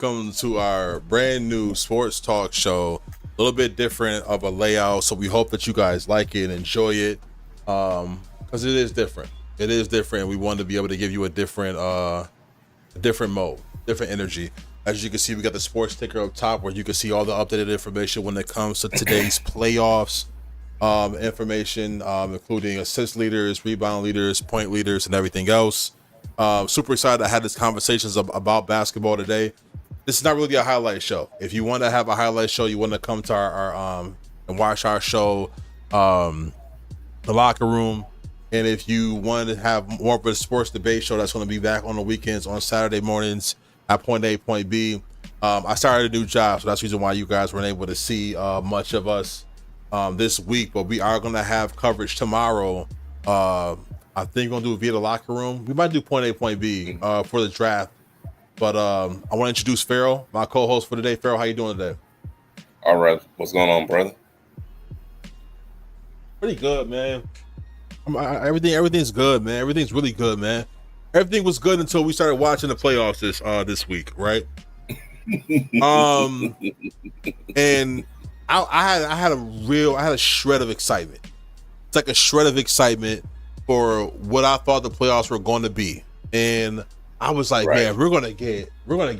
welcome to our brand new sports talk show. A little bit different of a layout, so we hope that you guys like it and enjoy it. Because it is different. It is different. We wanted to be able to give you a different mode, different energy. As you can see, we got the sports ticker up top where you can see all the updated information when it comes to today's playoffs. Information, including assist leaders, rebound leaders, point leaders, and everything else. Super excited I had these conversations about basketball today. This is not really a highlight show. If you want to have a highlight show, you want to come to our and watch our show, The Locker Room. And if you want to have more of a sports debate show, that's going to be back on the weekends on Saturday mornings at Point A, Point B. I started a new job, so that's the reason why you guys weren't able to see much of us this week. But we are going to have coverage tomorrow. I think we're going to do it via The Locker Room. We might do Point A, Point B for the draft. But I want to introduce Farrell, my co-host for today. Farrell, how you doing today? All right. What's going on, brother? Pretty good, man. Everything's good, man. Everything's really good, man. Everything was good until we started watching the playoffs this week, right? And I had a shred of excitement. It's like a shred of excitement for what I thought the playoffs were going to be, and I was like, man, we're gonna get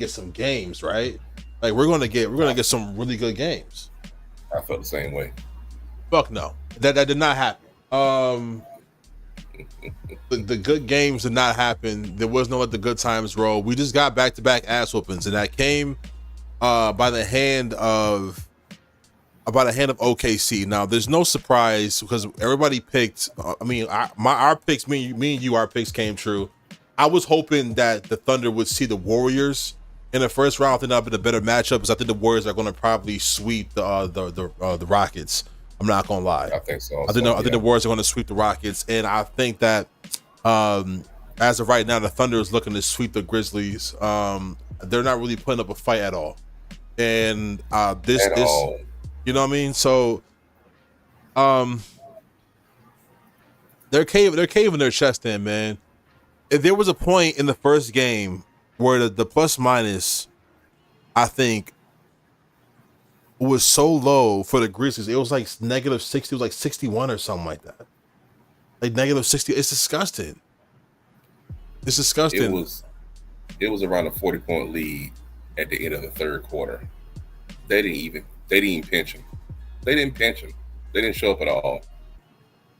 some games, right? Like we're gonna get some really good games. I felt the same way. Fuck no, that did not happen. The good games did not happen. There was no let the good times roll. We just got back-to-back ass whoopings, and that came by the hand of OKC. Now, there's no surprise because everybody picked. Our picks, me and you, our picks came true. I was hoping that the Thunder would see the Warriors in the first round. I think that'd be the better matchup because I think the Warriors are going to probably sweep the Rockets. I'm not gonna lie. I think so. I think the Warriors are going to sweep the Rockets, and I think that as of right now, the Thunder is looking to sweep the Grizzlies. They're not really putting up a fight at all, and this you know what I mean. So, they're caving their chest in, man. If there was a point in the first game where the plus minus, I think, was so low for the Grizzlies, it was like negative 60, it was like 61 or something like that. Like negative 60. It's disgusting. It's disgusting. It was around a 40-point lead at the end of the third quarter. They didn't even pinch him. They didn't pinch him. They didn't show up at all.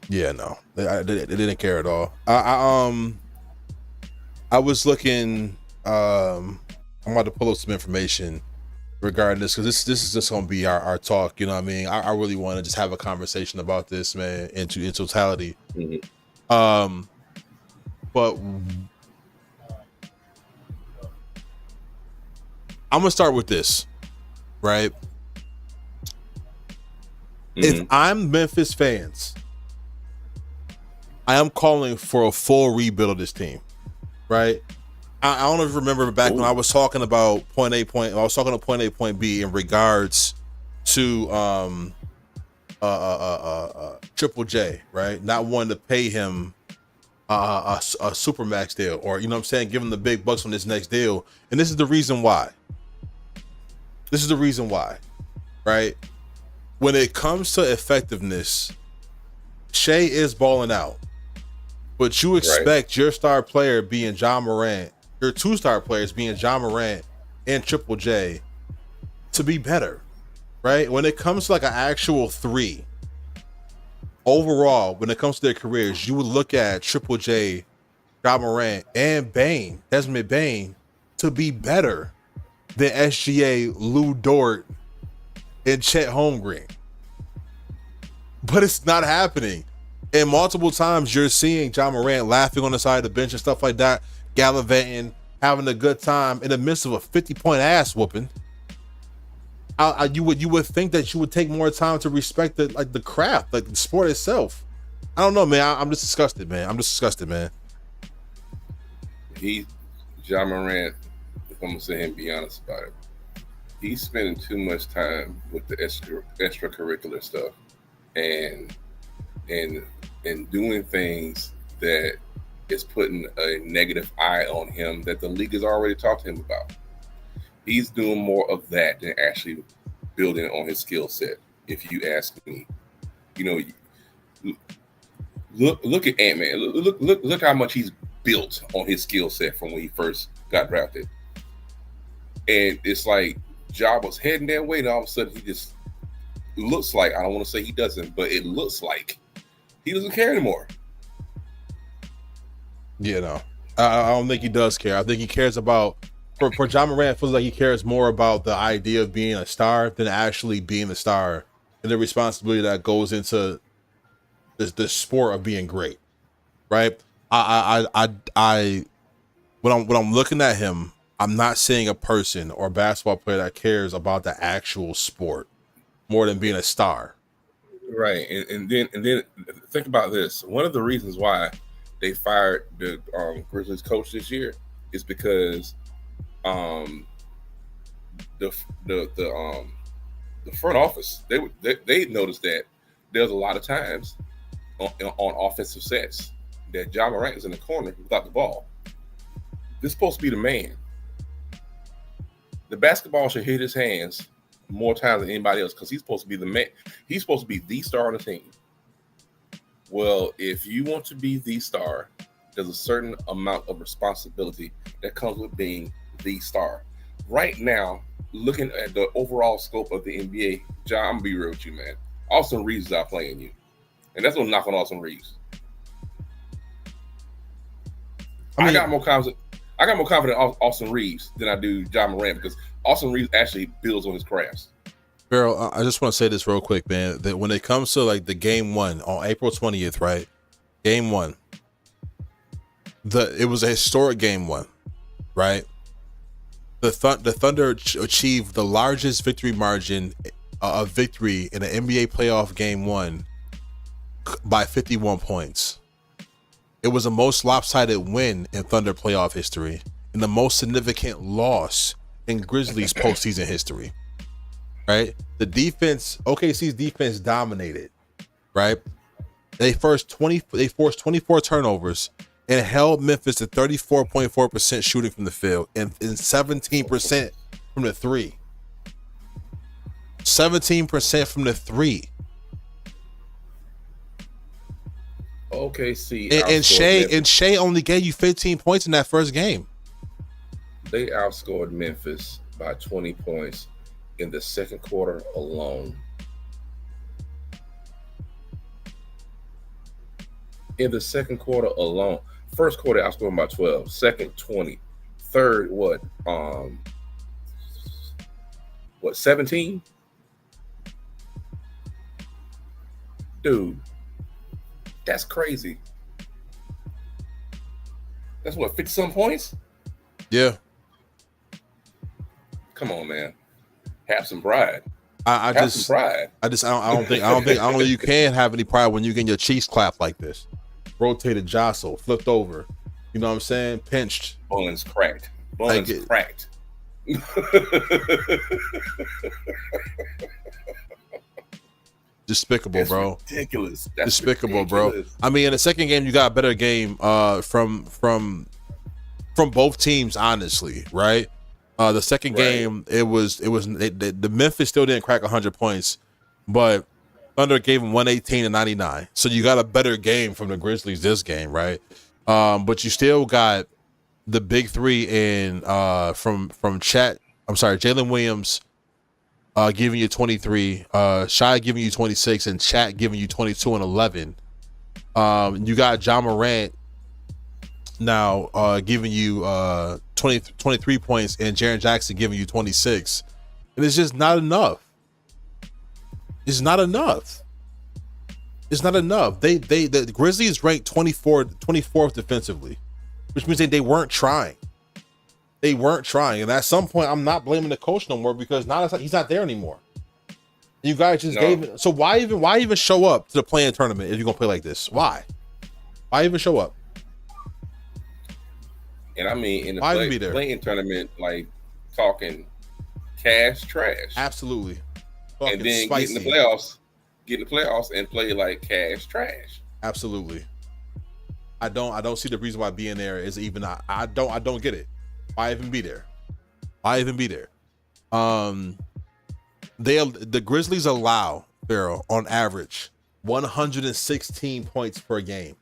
Yeah, no. They didn't care at all. I was looking. I'm about to pull up some information regarding this because this is just gonna be our talk. You know what I mean? I really want to just have a conversation about this, man, in totality. Mm-hmm. But I'm gonna start with this, right? Mm-hmm. If I'm Memphis fans, I am calling for a full rebuild of this team. Right, I don't even remember back when I was talking about point A, point. I was talking to Point A, Point B in regards to Triple J, right? Not wanting to pay him a super max deal, or you know what I'm saying, give him the big bucks on this next deal. And this is the reason why. Right? When it comes to effectiveness, Shay is balling out. But you expect your star player being Ja Morant, your two star players being Ja Morant and Triple J to be better, right? When it comes to like an actual three, overall, when it comes to their careers, you would look at Triple J, Ja Morant, and Desmond Bane, to be better than SGA, Lou Dort, and Chet Holmgren. But it's not happening. And multiple times you're seeing Ja Morant laughing on the side of the bench and stuff like that, gallivanting, having a good time in the midst of a 50-point ass whooping. You would think that you would take more time to respect the craft, like the sport itself. I don't know, man. I'm just disgusted, man. Ja Morant, if I'm gonna say and be honest about it, he's spending too much time with the extracurricular stuff and doing things that is putting a negative eye on him that the league has already talked to him about. He's doing more of that than actually building on his skill set. If you ask me, you know, look at Ant-Man. Look how much he's built on his skill set from when he first got drafted. And it's like Ja was heading that way, and all of a sudden he just looks like, I don't want to say he doesn't, but it looks like he doesn't care anymore. Yeah, no. I don't think he does care. I think he cares about, for Ja Morant, it feels like he cares more about the idea of being a star than actually being a star and the responsibility that goes into the sport of being great. Right? When I'm looking at him, I'm not seeing a person or a basketball player that cares about the actual sport more than being a star. Right. And then think about this. One of the reasons why they fired the Grizzlies coach this year is because the front office, they noticed that there's a lot of times on offensive sets that Ja Morant is in the corner without the ball. This is supposed to be the man. The basketball should hit his hands more times than anybody else because he's supposed to be the man. He's supposed to be the star on the team. Well, if you want to be the star, there's a certain amount of responsibility that comes with being the star. Right now, looking at the overall scope of the NBA, John, I'm gonna be real with you, man. Austin Reeves is outplaying you, and that's gonna knock on Austin Reeves. I got more confidence in Austin Reeves than I do John Morant because Austin Reeves actually builds on his crafts. Farrell, I just want to say this real quick, man, that when it comes to like the game one on April 20th, right? Game one. It was a historic game one, right? The Thunder achieved the largest victory margin of victory in an NBA playoff game one by 51 points. It was the most lopsided win in Thunder playoff history and the most significant loss in Grizzlies postseason history. Right? The defense, OKC's defense dominated. Right? They forced 24 turnovers and held Memphis to 34.4% shooting from the field and 17% from the three. 17% from the three. OKC and Shay only gave you 15 points in that first game. They outscored Memphis by 20 points in the second quarter alone. In the second quarter alone. First quarter outscored them by 12. Second, 20. Third, 17? Dude. That's crazy. That's what, 50-some points? Yeah. Come on, man. Have some pride. I don't think you can have any pride when you get your cheeks clapped like this. Rotated, jostled, flipped over. You know what I'm saying? Pinched. Buns cracked. Cracked. Despicable, that's bro. Ridiculous. That's despicable, ridiculous. Bro. I mean, in the second game, you got a better game from both teams, honestly, right? The second game, the Memphis still didn't crack 100 points, but Thunder gave them 118 to 99. So you got a better game from the Grizzlies this game, right? But you still got the big three in from Jalen Williams giving you 23, Shy giving you 26, and Chat giving you 22 and 11. You got Ja Morant now giving you 23 points, and Jaren Jackson giving you 26. And it's just not enough. It's not enough. It's not enough. The Grizzlies ranked 24th defensively, which means they weren't trying. They weren't trying. And at some point, I'm not blaming the coach no more because now he's not there anymore. You guys just gave it. So why even show up to the play-in tournament if you're gonna play like this? Why even show up? And I mean, in the play-in tournament, like talking cash trash. Absolutely. And then spicy. get in the playoffs and play like cash trash. Absolutely. I don't see the reason why being there is even. I don't get it. Why even be there? Why even be there? The Grizzlies allow, Farrell, on average 116 points per game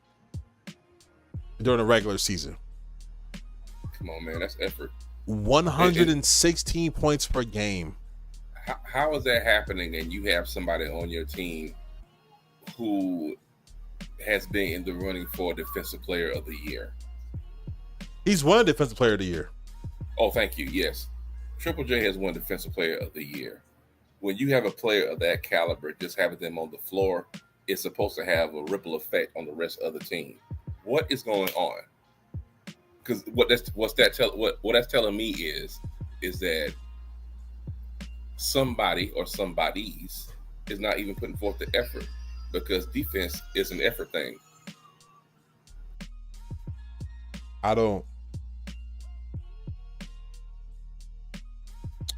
during the regular season. Come on, man, that's effort. 116 points per game. How is that happening? And you have somebody on your team who has been in the running for Defensive Player of the Year. He's won Defensive Player of the Year. Oh, thank you. Yes. Triple J has won Defensive Player of the Year. When you have a player of that caliber, just having them on the floor, it's supposed to have a ripple effect on the rest of the team. What is going on? Because what that's telling me is that somebody or somebodies is not even putting forth the effort, because defense is an effort thing.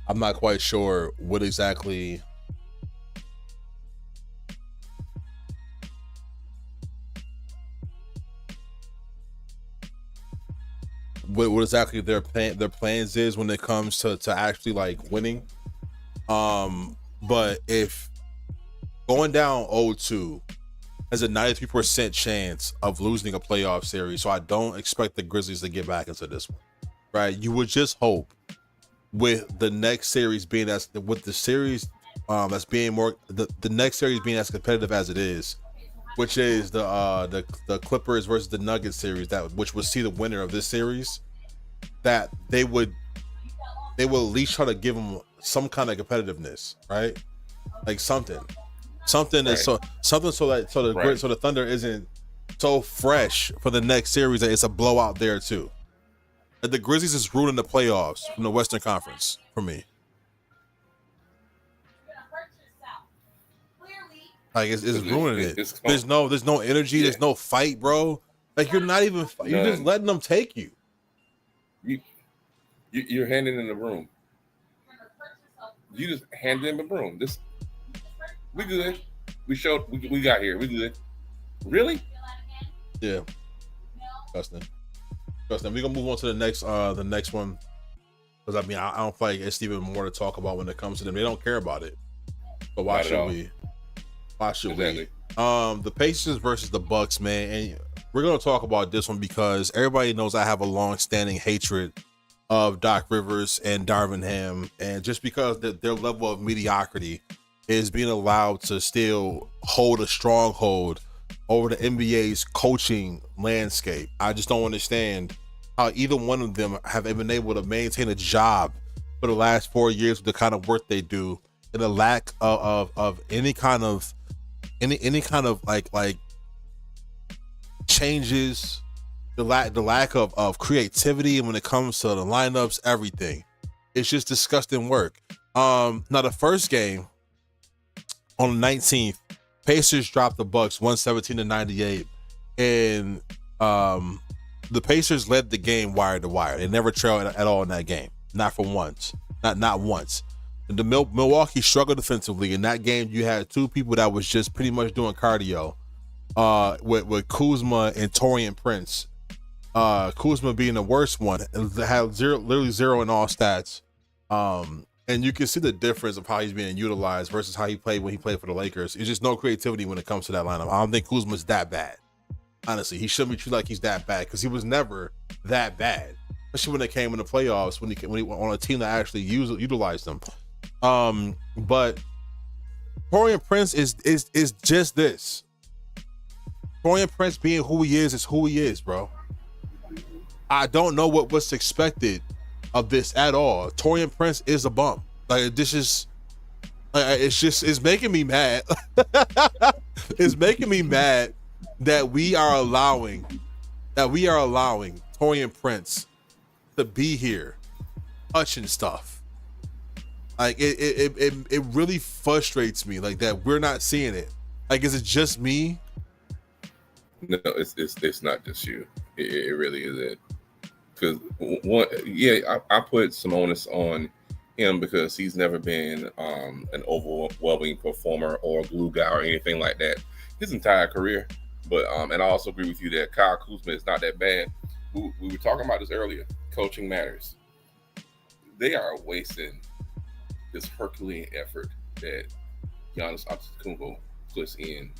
I'm not quite sure what exactly their plans is when it comes to actually like winning. But if going down 0-2 has a 93% chance of losing a playoff series, so I don't expect the Grizzlies to get back into this one, right? You would just hope with the next series being the next series being as competitive as it is, which is the Clippers versus the Nuggets series, which would see the winner of this series, that they will at least try to give them some kind of competitiveness, right? Like something right. so the Thunder isn't so fresh for the next series that it's a blowout there too. The Grizzlies is ruining the playoffs from the Western Conference for me. Like it's ruining it. There's no energy. Yeah. There's no fight, bro. Like you're not even. You're just letting them take you. You're handing in the room. You just hand them the broom. We good. We got here. We good. Really? Yeah. Justin. We're gonna move on to the next one, because I mean I don't feel like it's even more to talk about when it comes to them. They don't care about it. But why should we? The Pacers versus the Bucks, man, and we're gonna talk about this one because everybody knows I have a long-standing hatred of Doc Rivers and Darvin Ham, and just because their level of mediocrity is being allowed to still hold a stronghold over the NBA's coaching landscape. I just don't understand how either one of them have been able to maintain a job for the last 4 years with the kind of work they do, and the lack of any kind of like changes, the lack of creativity when it comes to the lineups, everything. It's just disgusting work. Now the first game on the 19th, Pacers dropped the Bucks 117-98, and the Pacers led the game wire to wire. They never trailed at all in that game, not for once, not once. The Milwaukee struggled defensively. In that game, you had two people that was just pretty much doing cardio, with Kuzma and Taurean Prince. Kuzma being the worst one, had literally zero in all stats. And you can see the difference of how he's being utilized versus how he played when he played for the Lakers. It's just no creativity when it comes to that lineup. I don't think Kuzma's that bad. Honestly, he shouldn't be treated like he's that bad, because he was never that bad, especially when it came in the playoffs, when he on a team that actually utilized him. But Taurean Prince is just this. Taurean Prince being who he is who he is, bro. I don't know what's expected of this at all. Taurean Prince is a bum. Like this is, it's making me mad. It's making me mad that we are allowing Taurean Prince to be here, touching stuff. Like it really frustrates me, like that we're not seeing it. Like, is it just me? No, it's not just you. It really isn't. Because I put some onus on him because he's never been an overwhelming performer or glue guy or anything like that his entire career. But and I also agree with you that Kyle Kuzma is not that bad. We were talking about this earlier. Coaching matters. They are wasting this Herculean effort that Giannis Antetokounmpo puts in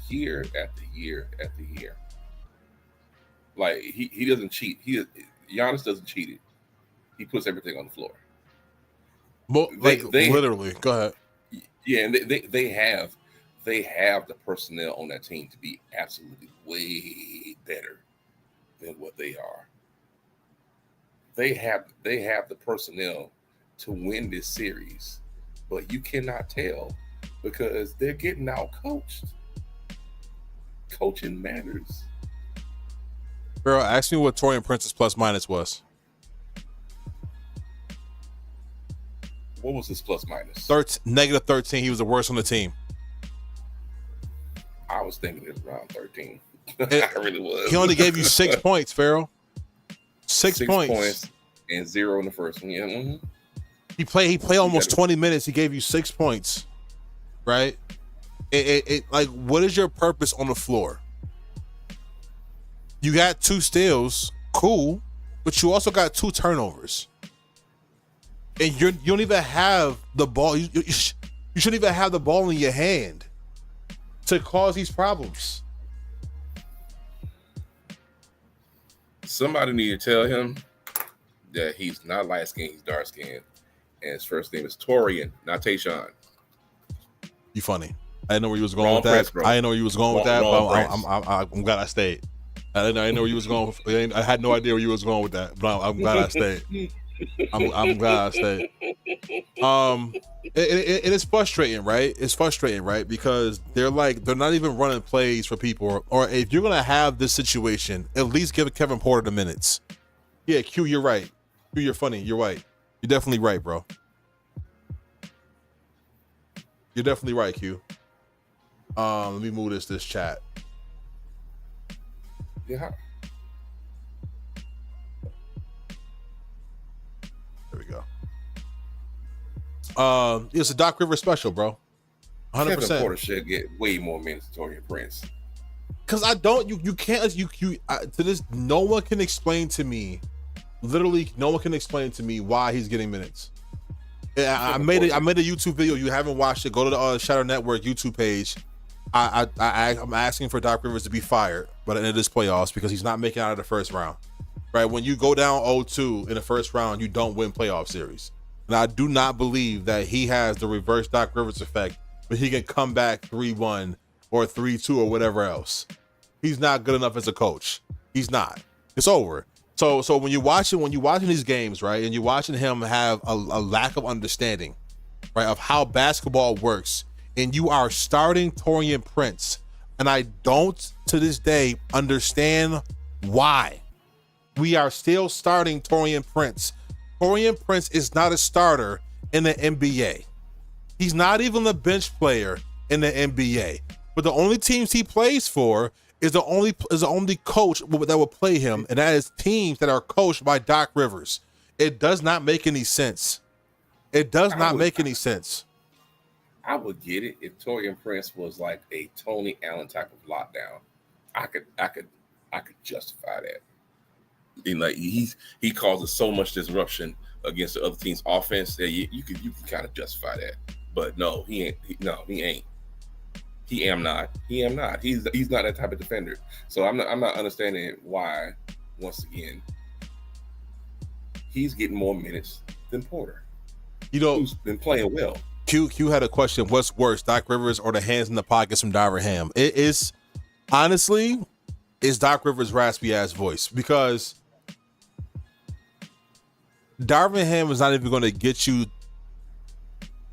year after year after year. Like he doesn't cheat. Giannis doesn't cheat it. He puts everything on the floor. They literally. Go ahead. Yeah, and they have the personnel on that team to be absolutely way better than what they are. They have the personnel to win this series, but you cannot tell because they're getting out coached. Coaching matters. Bro, ask me what Torian Prince's plus minus was. What was his plus minus? Negative 13. He was the worst on the team. I was thinking it was around 13. I really was. He only gave you 6 points, Pharaoh. 6 points. And 0 in the first one. Yeah. Mm-hmm. He played almost 20 minutes. He gave you 6 points. Right? Like, what is your purpose on the floor? You got 2 steals, cool, but you also got 2 turnovers. And you don't even have the ball. You shouldn't even have the ball in your hand to cause these problems. Somebody need to tell him that he's not light skinned, he's dark skinned, and his first name is Torian, not Tayshaun. You funny. I didn't know where you was going with that. I didn't know where you was going with that, but I'm glad I stayed. I didn't know where you was going. I had no idea where you was going with that, but I'm glad I stayed. I'm glad I stayed. It is frustrating, right? It's frustrating, right? Because they're not even running plays for people, or if you're gonna have this situation, at least give Kevin Porter the minutes. Yeah, Q, you're right. Q, you're funny. You're right. You're definitely right, bro. You're definitely right, Q. Let me move this chat. Yeah. There we go. It's a Doc Rivers special, bro. 100%. Kevin Porter should get way more minutes than Torian Prince. Because I don't, you can't, to this, no one can explain to me, literally, no one can explain to me why he's getting minutes. I made a YouTube video. You haven't watched it, go to the Shadow Network YouTube page. I'm asking for Doc Rivers to be fired by the end of this playoffs because he's not making it out of the first round. Right? When you go down 0-2 in the first round, you don't win playoff series. And I do not believe that he has the reverse Doc Rivers effect, but he can come back 3-1 or 3-2 or whatever else. He's not good enough as a coach. He's not. It's over. So when you're watching these games, right, and you're watching him have a lack of understanding, right, of how basketball works, and you are starting Torian Prince, and I don't to this day understand why we are still starting Torian Prince. Torian Prince is not a starter in the NBA. He's not even a bench player in the NBA. But the only teams he plays for is the only coach that will play him, and that is teams that are coached by Doc Rivers. It does not make any sense. It does not make any sense. I would get it if Torian Prince was like a Tony Allen type of lockdown. I could justify that. And like he causes so much disruption against the other team's offense that you can kind of justify that. But no, he ain't. He am not. He's not that type of defender. So I'm not understanding why, once again, he's getting more minutes than Porter. Who's been playing well. Q had a question. What's worse, Doc Rivers or the hands in the pockets from Darvin Ham? It is, honestly, it's Doc Rivers' raspy ass voice, because Darvin Ham is not even going to get you.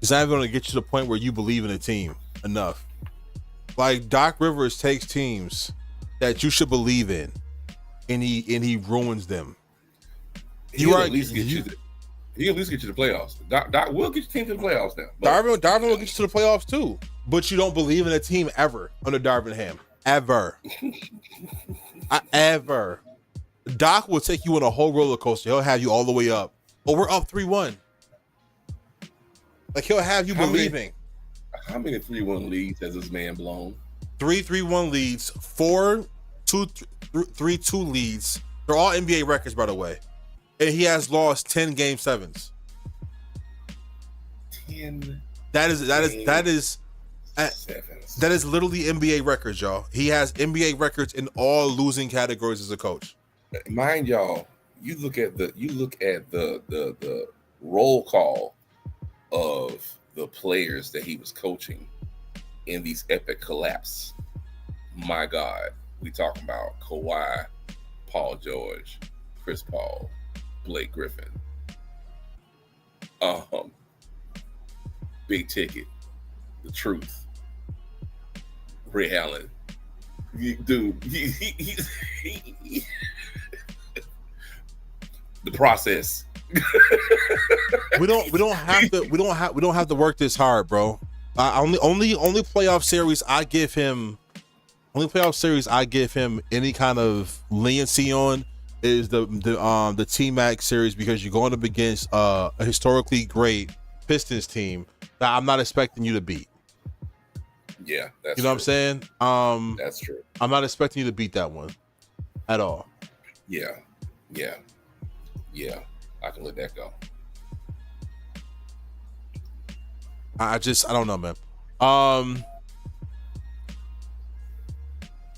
It's not even going to get you to the point where you believe in a team enough. Like, Doc Rivers takes teams that you should believe in, and he ruins them. He'll at least get you to the playoffs. Doc will get your team to the playoffs now. Darvin will get you to the playoffs too. But you don't believe in a team ever under Darvin Ham. Ever. Ever. Doc will take you on a whole roller coaster. He'll have you all the way up. Oh, we're up 3-1. Like, he'll have you believing. How many 3-1 leads has this man blown? 3-3-1 leads, 4-2-3-2 leads. They're all NBA records, by the way. And he has lost 10 game sevens. 10 That is sevens. that is literally NBA records, y'all. He has NBA records in all losing categories as a coach. Mind y'all, you look at the roll call of the players that he was coaching in these epic collapse. My God, we talking about Kawhi, Paul George, Chris Paul, Blake Griffin, Big Ticket, The Truth, Ray Allen. Dude, the process. We don't have to work this hard, bro. Only playoff series I give him any kind of leniency on is the T-Mac series, because you're going up against a historically great Pistons team that I'm not expecting you to beat. Yeah, that's you know true. What I'm saying? That's true. I'm not expecting you to beat that one at all. Yeah. I can let that go. I don't know, man.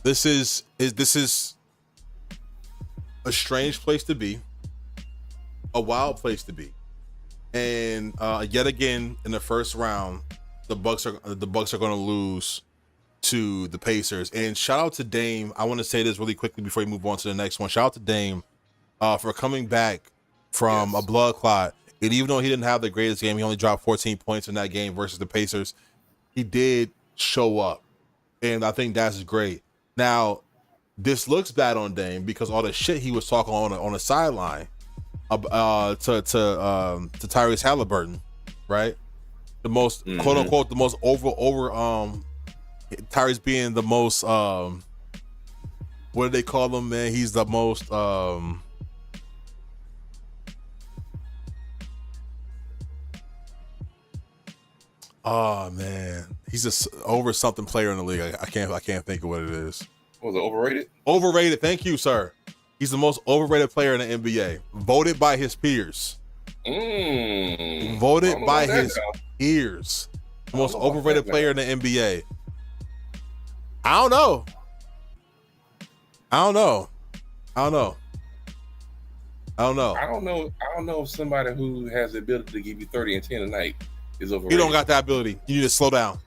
This is a strange place to be, a wild place to be, and yet again in the first round, the Bucks are going to lose to the Pacers. And shout out to Dame. I want to say this really quickly before we move on to the next one. Shout out to Dame for coming back from a blood clot. And even though he didn't have the greatest game, he only dropped 14 points in that game versus the Pacers. He did show up, and I think that's great. Now, this looks bad on Dame because all the shit he was talking on the sideline to Tyrese Halliburton, right? The most quote unquote the most over Tyrese being the most what do they call him, man? He's the most oh man, he's just over something player in the league. I can't think of what it is. Was it overrated? Overrated. Thank you, sir. He's the most overrated player in the NBA, voted by his peers. Voted by his peers. The most overrated player in the NBA. I don't know if somebody who has the ability to give you 30 and 10 a night is overrated. He don't got that ability. You need to slow down.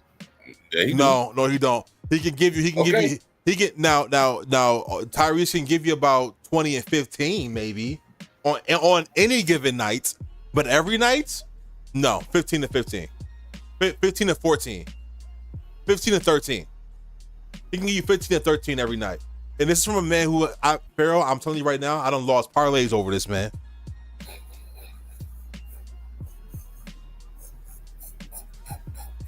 Yeah, no, he don't. He can give you. Now. Tyrese can give you about 20 and 15 maybe on any given night, but every night, no. 15 to 15, 15 to 14, 15 to 13. He can give you 15 to 13 every night. And this is from a man who, Pharaoh, I'm telling you right now, I done lost parlays over this man.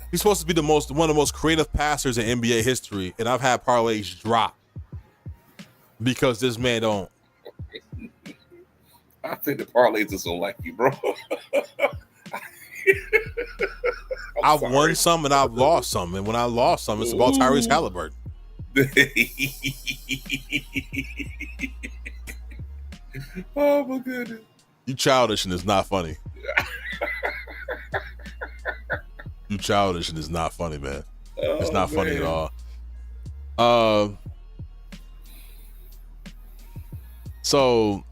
He's supposed to be one of the most creative passers in NBA history, and I've had parlays drop because this man don't. I think the parlays just don't like you, bro. I've won some and I've lost some, and when I lost some, it's about Tyrese Halliburton. Oh my goodness! You childish and it's not funny. You childish and it's not funny, man. It's not funny at all. So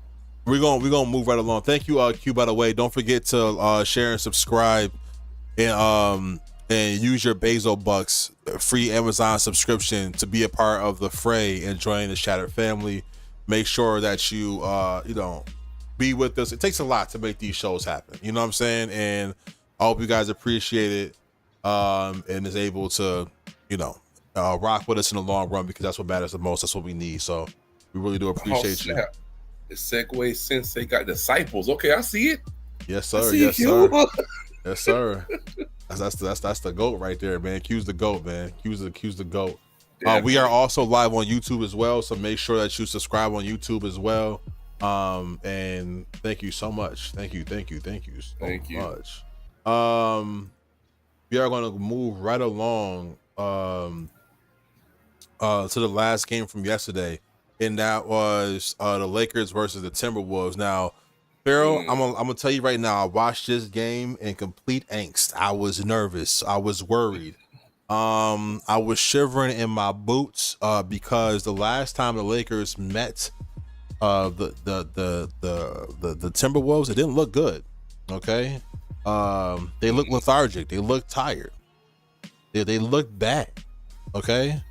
we're gonna move right along. Thank you, Q. By the way, don't forget to share and subscribe, and use your Bezos bucks, free Amazon subscription, to be a part of the fray and join the Shattered family. Make sure that you be with us. It takes a lot to make these shows happen. You know what I'm saying? And I hope you guys appreciate it. And is able to, rock with us in the long run, because that's what matters the most. That's what we need. So we really do appreciate you. The Segway Sensei got disciples. Okay, I see it. Yes, sir. Yes, sir. Yes, sir. That's the GOAT right there, man. Q's the GOAT, man. Q's the GOAT. Yeah, we are also live on YouTube as well, so make sure that you subscribe on YouTube as well. And thank you so much. Thank you so much. We are going to move right along to the last game from yesterday, and that was the Lakers versus the Timberwolves. Now, Pharaoh, I'm gonna tell you right now. I watched this game in complete angst. I was nervous. I was worried. I was shivering in my boots because the last time the Lakers met the Timberwolves, it didn't look good. Okay, they looked lethargic. They looked tired. They looked bad. Okay,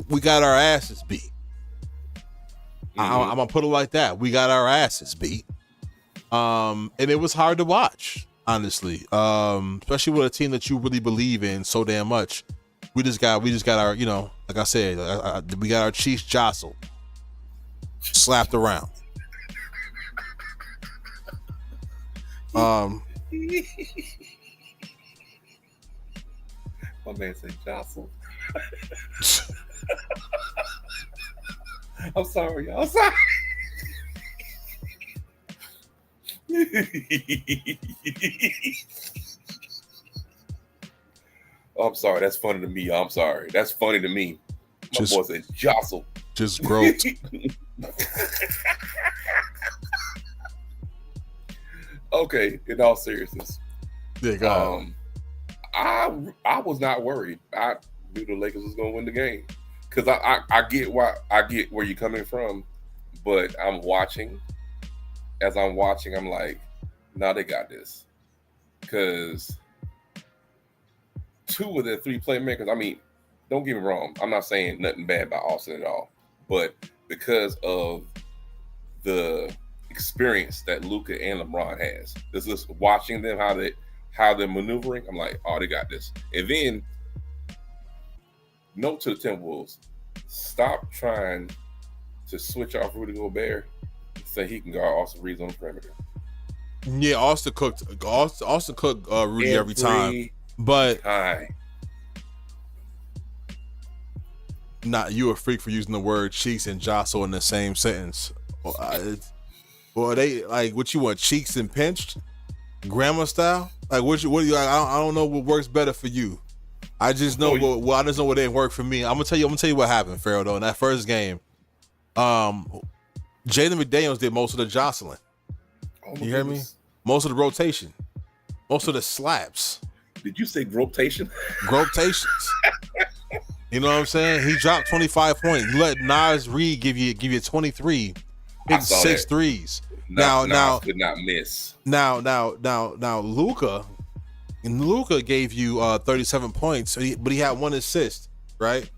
we got our asses beat. I'm gonna put it like that. We got our asses beat. And it was hard to watch, honestly. Especially with a team that you really believe in so damn much. We just got our, like I said, we got our cheeks jostled, slapped around. My man said jostled. I'm sorry, y'all. I'm sorry. I'm sorry. That's funny to me. I'm sorry. That's funny to me. My boy said jostle. Just groped. Okay. In all seriousness, Yeah, go ahead. I was not worried. I knew the Lakers was going to win the game because I get where you're coming from, but I'm watching. As I'm watching, I'm like, nah, they got this. Because 2 of their 3 playmakers, I mean, don't get me wrong, I'm not saying nothing bad about Austin at all, but because of the experience that Luka and LeBron has, this is watching them how they're maneuvering. I'm like, oh, they got this. And then, note to the Timberwolves, stop trying to switch off Rudy Gobert. Say he can guard Austin Reeves on the perimeter. Yeah, Austin cooked Rudy every time. But you a freak for using the word cheeks and jostle in the same sentence. Well, they like what you want, cheeks and pinched, grandma style. Like what do you? I don't know what works better for you. I just know I just know what didn't work for me. I'm gonna tell you what happened, Pharaoh. Though in that first game, Jaden McDaniels did most of the jostling. You hear me? Most of the rotation. Most of the slaps. Did you say groptation? Groptations. You know what I'm saying? He dropped 25 points. You let Nas Reed give you 23. Hit 6 threes. Now could not miss. Now Luka gave you 37 points, but he had 1 assist, right?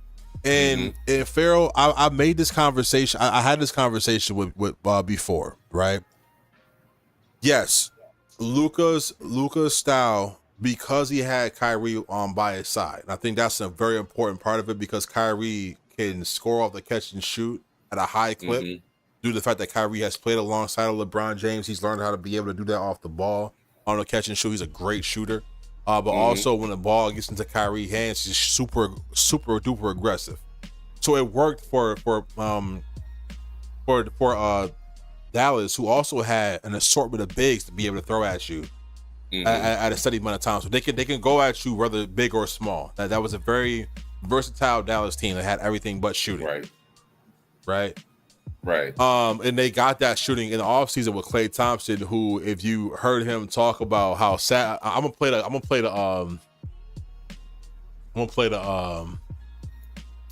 And Pharaoh, I made this conversation. I had this conversation with before, right? Yes, Luka's style, because he had Kyrie on by his side. And I think that's a very important part of it because Kyrie can score off the catch and shoot at a high clip due to the fact that Kyrie has played alongside of LeBron James. He's learned how to be able to do that off the ball on the catch and shoot. He's a great shooter. But also when the ball gets into Kyrie's hands, he's super duper aggressive. So it worked for Dallas, who also had an assortment of bigs to be able to throw at you at a steady amount of time. So they can go at you whether big or small. That was a very versatile Dallas team that had everything but shooting. Right. And they got that shooting in the offseason with Klay Thompson, who, if you heard him talk about how sad, I'm gonna play the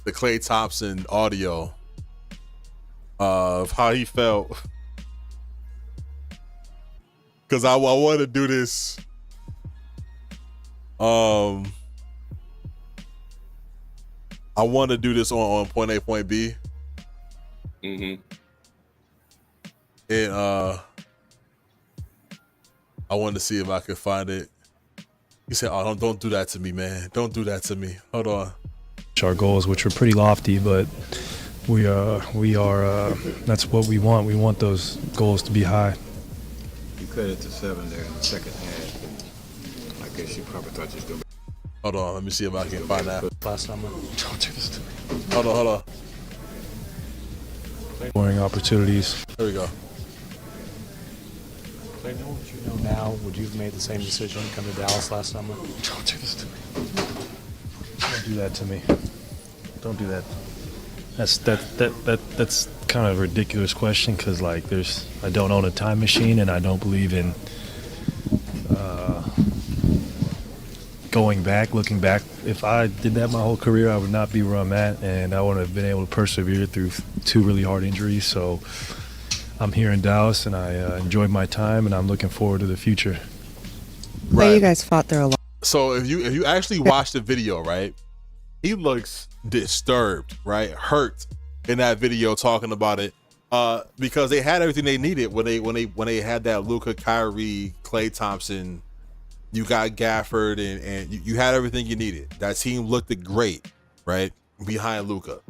Klay Thompson audio of how he felt, because I want to do this. I want to do this on point A, point B. And I wanted to see if I could find it. He said, "Oh, don't do that to me, man. Don't do that to me. Hold on." Our goals, which are pretty lofty, but we are. That's what we want. We want those goals to be high. You cut it to 7 there in the second half, and I guess you probably thought you was gonna. Hold on, let me see if I can find that. Last summer. Don't do this to me. Hold on. Scoring opportunities. There we go. If I know what you know now, would you have made the same decision to come to Dallas last summer? Don't do this to me. Don't do that to me. Don't do that. That's kind of a ridiculous question because like I don't own a time machine and I don't believe in looking back. If I did that my whole career, I would not be where I'm at, and I wouldn't have been able to persevere through 2 really hard injuries. So I'm here in Dallas, and I enjoyed my time, and I'm looking forward to the future. But you guys fought through a lot. So if you actually watch the video, right, he looks disturbed, right, hurt in that video talking about it, because they had everything they needed when they had that Luka, Kyrie, Klay Thompson. You got Gafford, and you had everything you needed. That team looked great, right, behind Luka.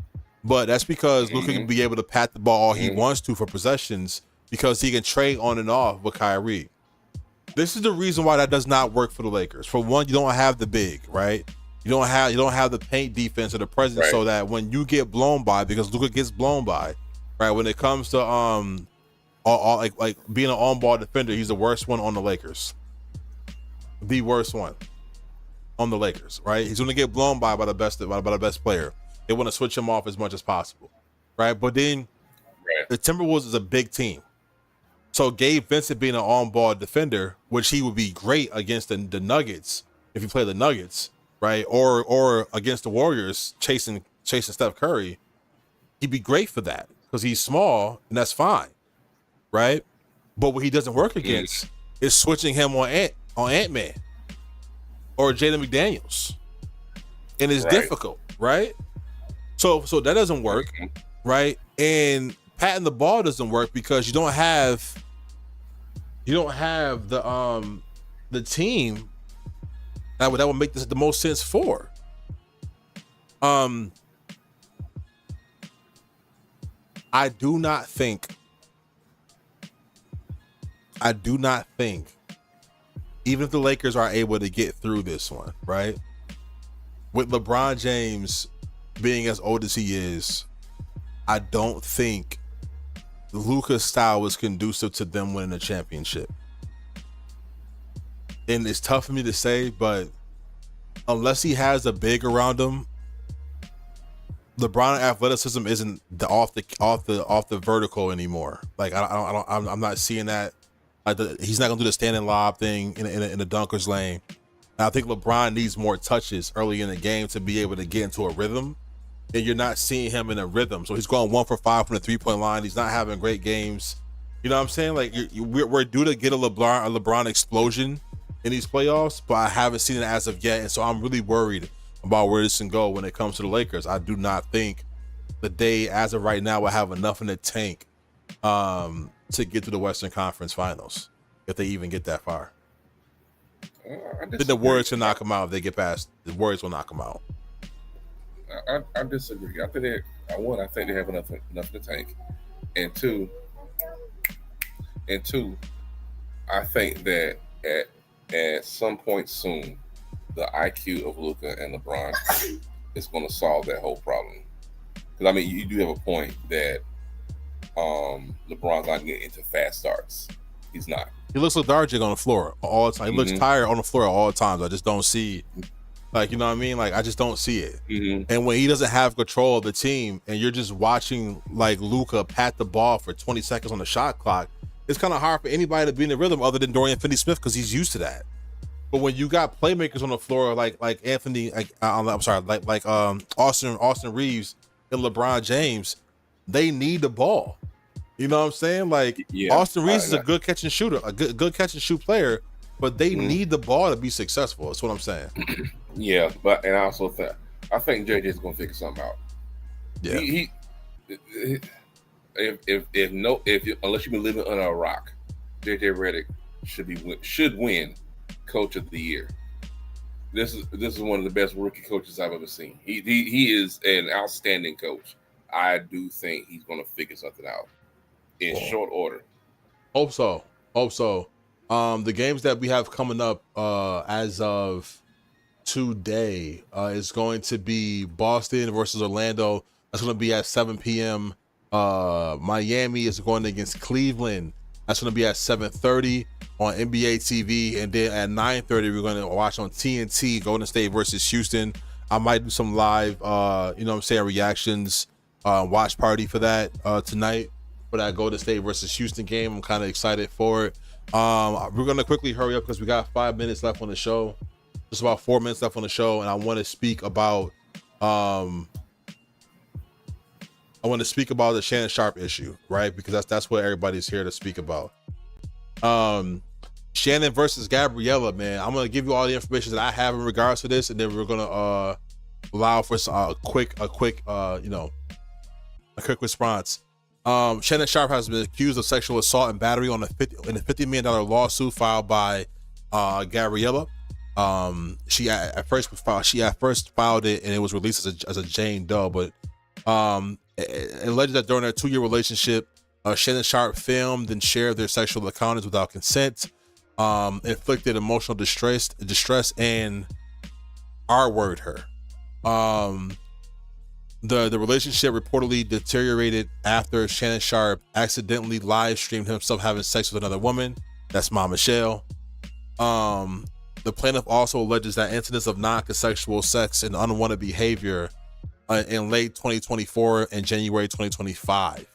But that's because Luka can be able to pat the ball all he wants to for possessions because he can trade on and off with Kyrie. This is the reason why that does not work for the Lakers. For one, you don't have the big, right? You don't have the paint defense or the presence, so that when you get blown by, because Luka gets blown by, right? When it comes to like being an on-ball defender, he's the worst one on the Lakers. The worst one on the Lakers, right? He's going to get blown by the best player. They want to switch him off as much as possible, right? But then the Timberwolves is a big team. So Gabe Vincent being an on-ball defender, which he would be great against the Nuggets if you play the Nuggets, right? Or against the Warriors chasing Steph Curry, he'd be great for that because he's small and that's fine, right? But what he doesn't work against is switching him on Ant-Man or Jaden McDaniels, and it's difficult, right? So that doesn't work, right? And patting the ball doesn't work because you don't have the team that would make this the most sense for. I do not think, even if the Lakers are able to get through this one, right? With LeBron James being as old as he is, I don't think Luka's style was conducive to them winning a championship. And it's tough for me to say, but unless he has a big around him, LeBron athleticism isn't off the vertical anymore. Like I'm not seeing that. He's not gonna do the standing lob thing in the dunker's lane. And I think LeBron needs more touches early in the game to be able to get into a rhythm. And you're not seeing him in a rhythm. So he's going 1 for 5 from the 3-point line. He's not having great games. You know what I'm saying? Like we're due to get a LeBron explosion in these playoffs, but I haven't seen it as of yet. And so I'm really worried about where this can go when it comes to the Lakers. I do not think that they, as of right now, will have enough in the tank to get to the Western Conference Finals, if they even get that far. Then the Warriors can knock them out if they get past. The Warriors will knock them out. I disagree. I think they have enough in the tank, and two, I think that at some point soon, the IQ of Luka and LeBron is going to solve that whole problem. Because I mean, you do have a point that LeBron's not getting into fast starts. He's not. He looks lethargic on the floor all the time. He looks tired on the floor at all times. I just don't see, like, you know what I mean? Like, I just don't see it. And when he doesn't have control of the team and you're just watching, like, Luka pat the ball for 20 seconds on the shot clock, it's kind of hard for anybody to be in the rhythm other than Dorian Finney-Smith because he's used to that. But when you got playmakers on the floor like Anthony, like Austin Reeves and LeBron James, they need the ball. You know what I'm saying? Like, Austin Reeves is a good catch and shooter, a good catch and shoot player, but they need the ball to be successful. That's what I'm saying. Yeah, but and I also think JJ's gonna figure something out. Yeah. Unless you've been living under a rock, JJ Redick should win Coach of the Year. This is one of the best rookie coaches I've ever seen. He is an outstanding coach. I do think he's gonna figure something out in short order. Hope so. The games that we have coming up as of today is going to be Boston versus Orlando. That's going to be at 7 p.m. Miami is going against Cleveland. That's going to be at 7:30 on NBA TV. And then at 9:30, we're going to watch on TNT Golden State versus Houston. I might do some live, reactions watch party for that tonight for that Golden State versus Houston game. I'm kind of excited for it. We're gonna quickly hurry up because we got 5 minutes left on the show. Just about 4 minutes left on the show, and I want to speak about the Shannon Sharpe issue, right? Because that's what everybody's here to speak about. Shannon versus Gabriella, man. I'm gonna give you all the information that I have in regards to this, and then we're gonna allow for a quick response. Shannon Sharpe has been accused of sexual assault and battery in a $50 million lawsuit filed by Gabriella. She at first filed it, and it was released as a Jane Doe, but it alleged that during their 2-year relationship, Shannon Sharpe filmed and shared their sexual encounters without consent, inflicted emotional distress and R-worded her. The relationship reportedly deteriorated after Shannon Sharpe accidentally live streamed himself having sex with another woman. That's Mama Michelle. The plaintiff also alleges that incidents of non-consensual sex and unwanted behavior in late 2024 and January 2025.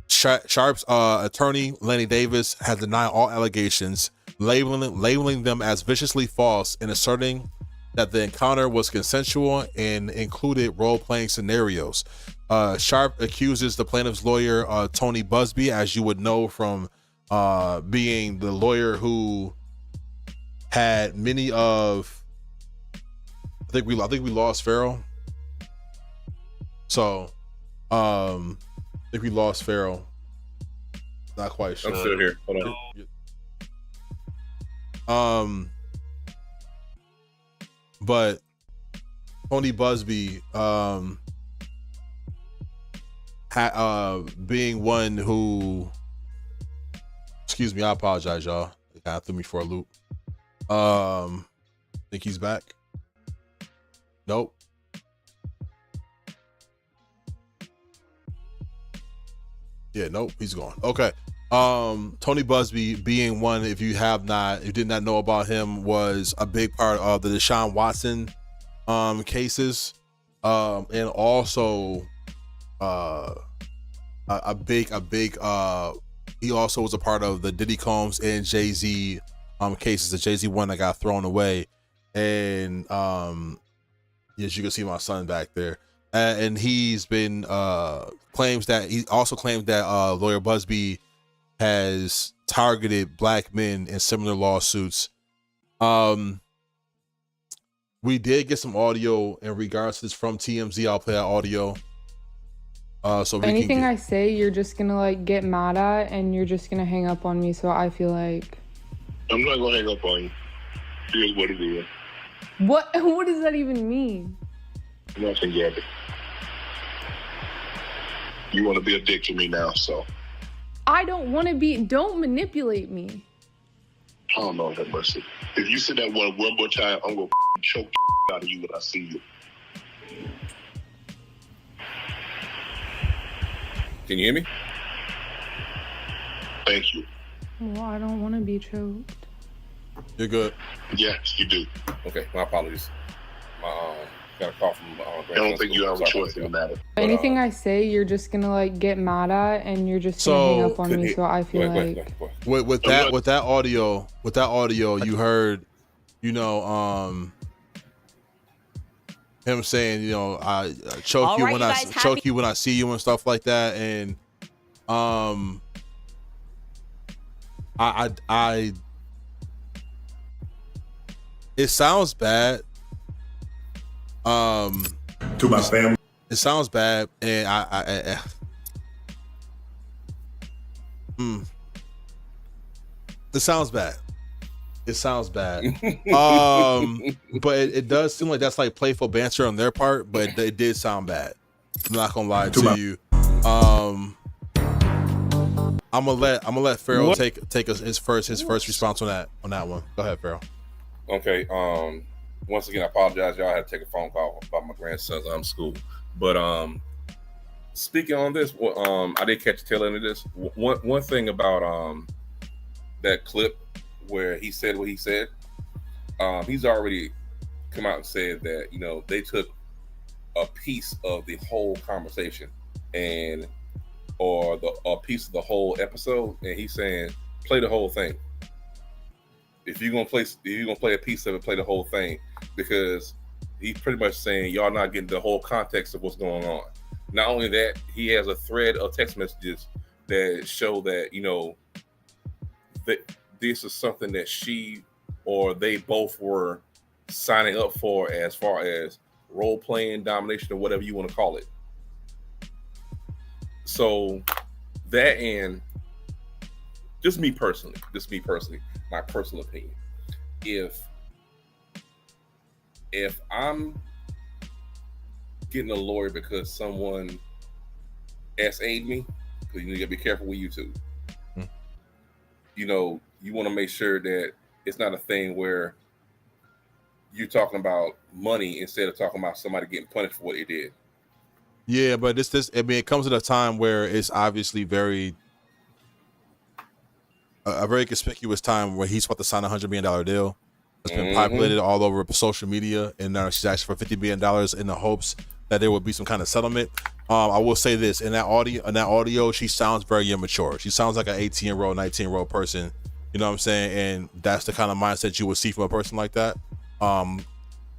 Sharpe's attorney, Lenny Davis, has denied all allegations, labeling them as viciously false and asserting that the encounter was consensual and included role-playing scenarios. Sharpe accuses the plaintiff's lawyer, Tony Busby, as you would know from being the lawyer who had many of, I think we lost Farrell. So, I think we lost Farrell. Not quite sure. I'm still here. Hold on. But Tony Busby, being one who, excuse me, I apologize, y'all. It kind of threw me for a loop. Think he's back? Nope. Yeah, nope, he's gone. Okay. Tony Busby being one, if you did not know about him, was a big part of the Deshaun Watson cases, and also a big he also was a part of the Diddy Combs and Jay-Z cases. The Jay-Z one that got thrown away, and yes, you can see my son back there. And he's been claims that lawyer Busby has targeted black men in similar lawsuits. We did get some audio in regards to this from TMZ. I'll play that audio. So anything I say, you're just gonna like get mad at, and you're just gonna hang up on me. So I feel like I'm not gonna hang up on you. Here's what it is. What does that even mean? Nothing, Gabby. You want to be a dick to me now, so. I don't want to be. Don't manipulate me. I don't know, have mercy. If you say that one more time, I'm gonna choke the out of you when I see you. Can you hear me? Thank you. Well, I don't want to be choked. You're good. Yes, you do. Okay, my apologies. Got a call from. I don't think you have a choice in the matter. Anything I say, you're just gonna like get mad at, and you're just gonna hang up on me. So I feel like with that audio, you heard, him saying, I choke you when I choke you when I see you and stuff like that, and I it sounds bad. To my family, it sounds bad, and it sounds bad. It sounds bad. But it does seem like that's like playful banter on their part, but it did sound bad. I'm not gonna lie to you. I'm gonna let Farrell take his first response on that one. Go ahead, Farrell. Okay. Once again, I apologize, y'all. I had to take a phone call about my grandson's school. But speaking on this, I did catch the tail end of this. One thing about that clip where he said what he said, he's already come out and said that they took a piece of the whole conversation and or a piece of the whole episode, and he's saying play the whole thing. If you're gonna play a piece of it, play the whole thing, because he's pretty much saying y'all not getting the whole context of what's going on. Not only that, he has a thread of text messages that show that, you know, that this is something that she or they both were signing up for, as far as role playing, domination, or whatever you want to call it. So that, and just me personally, my personal opinion, if I'm getting a lawyer because someone SA'd me, because you gotta be careful with YouTube. You know, you want to make sure that it's not a thing where you're talking about money instead of talking about somebody getting punished for what they did. Yeah, but I mean, it comes at a time where it's obviously a very conspicuous time where he's about to sign $100 million deal. It's been populated all over social media, and she's asked for $50 million in the hopes that there would be some kind of settlement. I will say this: in that audio, she sounds very immature. She sounds like an 18-year-old, 19-year-old person. You know what I'm saying? And that's the kind of mindset you would see from a person like that.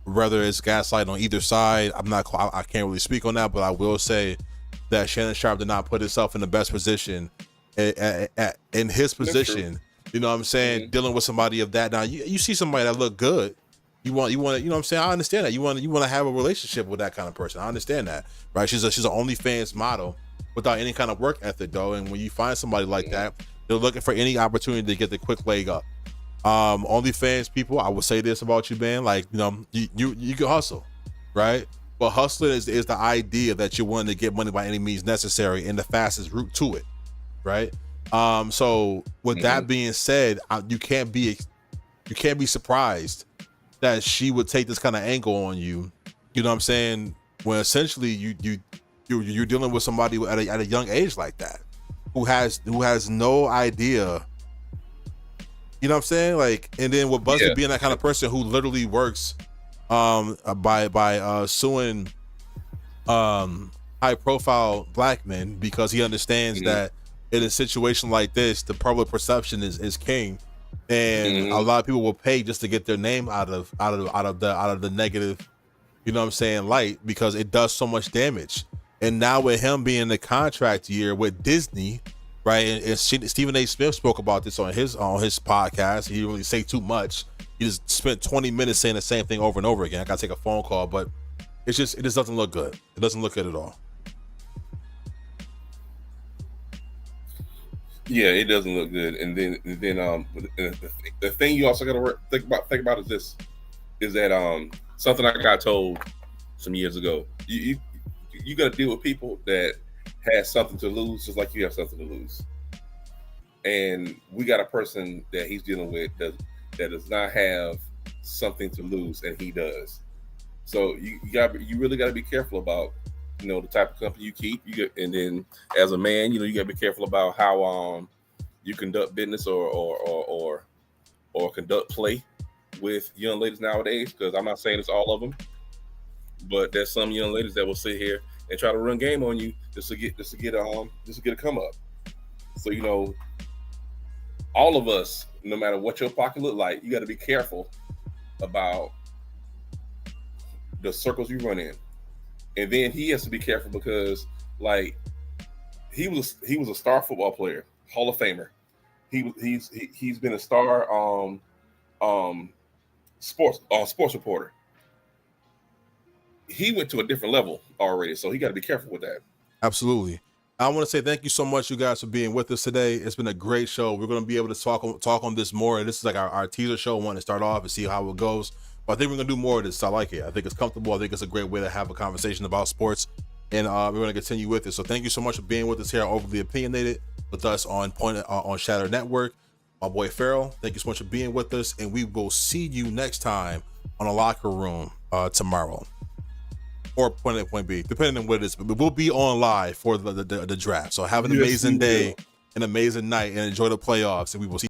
Whether it's gaslighting on either side, I can't really speak on that, but I will say that Shannon Sharpe did not put himself in the best position in his position. You know what I'm saying? Dealing with somebody of that. Now you see somebody that look good. You want, you know what I'm saying? I understand that. You want to have a relationship with that kind of person. I understand that, right? She's an OnlyFans model without any kind of work ethic, though. And when you find somebody like that, they're looking for any opportunity to get the quick leg up. OnlyFans people, I will say this about you, man. Like, you know, you can hustle, right? But hustling is the idea that you're willing to get money by any means necessary and the fastest route to it, right? So with that being said, you can't be surprised that she would take this kind of angle on you. You know what I'm saying? When essentially you're dealing with somebody at a young age like that, who has no idea. You know what I'm saying? Like, and then with Buster being that kind of person who literally works by suing high profile black men because he understands that in a situation like this, the public perception is king, and a lot of people will pay just to get their name out of the negative, you know what I'm saying, light, because it does so much damage. And now with him being in the contract year with Disney, right? And Stephen A. Smith spoke about this on his podcast. He didn't really say too much. He just spent 20 minutes saying the same thing over and over again. I gotta take a phone call, but it just doesn't look good. It doesn't look good at all. Yeah, it doesn't look good. And then the thing you also gotta think about is that something I got told some years ago. You got to deal with people that has something to lose, just like you have something to lose. And we got a person that he's dealing with that does not have something to lose, and he does. So you really got to be careful about, you know, the type of company you keep. And then as a man, you know, you got to be careful about how you conduct business or conduct play with young ladies nowadays. Because I'm not saying it's all of them, but there's some young ladies that will sit here and try to run game on you just to get a come up. So, you know, all of us, no matter what your pocket look like, you got to be careful about the circles you run in. And then he has to be careful because, like, he was a star football player, Hall of Famer. He's been a star sports reporter. He went to a different level already, so he got to be careful with that. Absolutely. I want to say thank you so much, you guys, for being with us today. It's been a great show. We're going to be able to talk on this more. This is like our teaser show. I want to start off and see how it goes. But I think we're going to do more of this. I like it. I think it's comfortable. I think it's a great way to have a conversation about sports. And we're going to continue with it. So thank you so much for being with us here, Overly Opinionated, with us on Shatter Network. My boy Farrell, thank you so much for being with us. And we will see you next time on A Locker Room tomorrow. Or Point A to Point B, depending on what it is. But we'll be on live for the draft. So have an amazing day, an amazing night, and enjoy the playoffs. And we will see